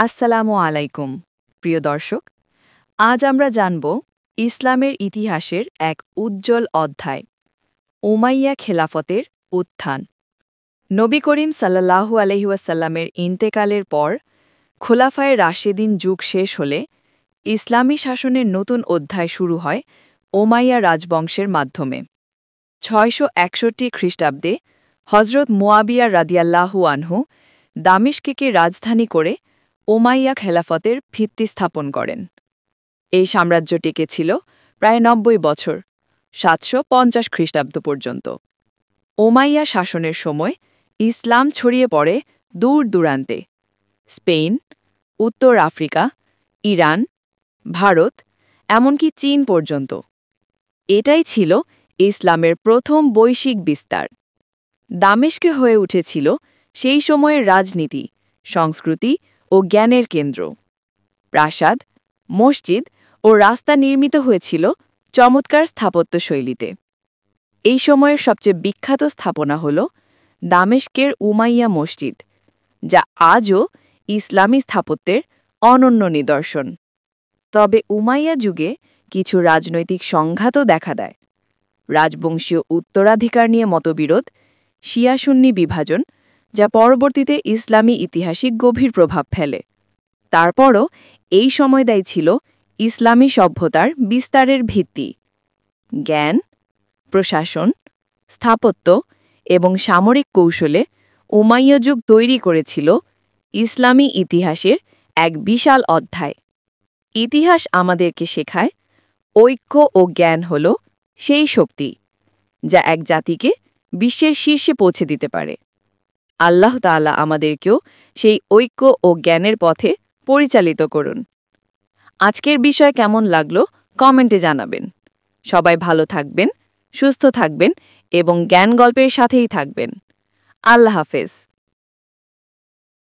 আসসালামু আলাইকুম প্রিয় দর্শক, আজ আমরা জানব ইসলামের ইতিহাসের এক উজ্জ্বল অধ্যায়, উমাইয়া খেলাফতের উত্থান। নবী করিম সাল্লাল্লাহু আলাইহি ওয়াসাল্লামের ইন্তেকালের পর খোলাফায়ে রাশেদিন যুগ শেষ হলে ইসলামী শাসনের নতুন অধ্যায় শুরু হয় উমাইয়া রাজবংশের মাধ্যমে। ৬৬১ খ্রিস্টাব্দে হজরত মুয়াবিয়া রাদিয়াল্লাহু আনহু দামেস্কে রাজধানী করে উমাইয়া খেলাফতের ভিত্তি স্থাপন করেন। এই সাম্রাজ্য টিকেছিল প্রায় ৯০ বছর, ৭৫০ খ্রিস্টাব্দ পর্যন্ত। উমাইয়া শাসনের সময় ইসলাম ছড়িয়ে পড়ে দূর দূরান্তে, স্পেন, উত্তর আফ্রিকা, ইরান, ভারত, এমনকি চীন পর্যন্ত। এটাই ছিল ইসলামের প্রথম বৈশ্বিক বিস্তার। দামেস্কে হয়ে উঠেছিল সেই সময়ের রাজনীতি, সংস্কৃতি ও জ্ঞানের কেন্দ্র। প্রাসাদ, মসজিদ ও রাস্তা নির্মিত হয়েছিল চমৎকার স্থাপত্যশৈলীতে। এই সময়ের সবচেয়ে বিখ্যাত স্থাপনা হল দামেস্কের উমাইয়া মসজিদ, যা আজও ইসলামী স্থাপত্যের অনন্য নিদর্শন। তবে উমাইয়া যুগে কিছু রাজনৈতিক সংঘাতও দেখা দেয়। রাজবংশীয় উত্তরাধিকার নিয়ে মতবিরোধ, শিয়া-সুন্নি বিভাজন, যা পরবর্তীতে ইসলামী ইতিহাসে গভীর প্রভাব ফেলে। তারপরও এই সময়টাই ছিল ইসলামী সভ্যতার বিস্তারের ভিত্তি। জ্ঞান, প্রশাসন, স্থাপত্য এবং সামরিক কৌশলে উমাইয়া যুগ তৈরি করেছিল ইসলামী ইতিহাসের এক বিশাল অধ্যায়। ইতিহাস আমাদেরকে শেখায়, ঐক্য ও জ্ঞান হল সেই শক্তি যা এক জাতিকে বিশ্বের শীর্ষে পৌঁছে দিতে পারে। আল্লাহ তাআলা আমাদেরকেও সেই ঐক্য ও জ্ঞানের পথে পরিচালিত করুন। আজকের বিষয় কেমন লাগলো কমেন্টে জানাবেন। সবাই ভালো থাকবেন, সুস্থ থাকবেন এবং জ্ঞান গল্পের সাথেই থাকবেন। আল্লাহ হাফেজ।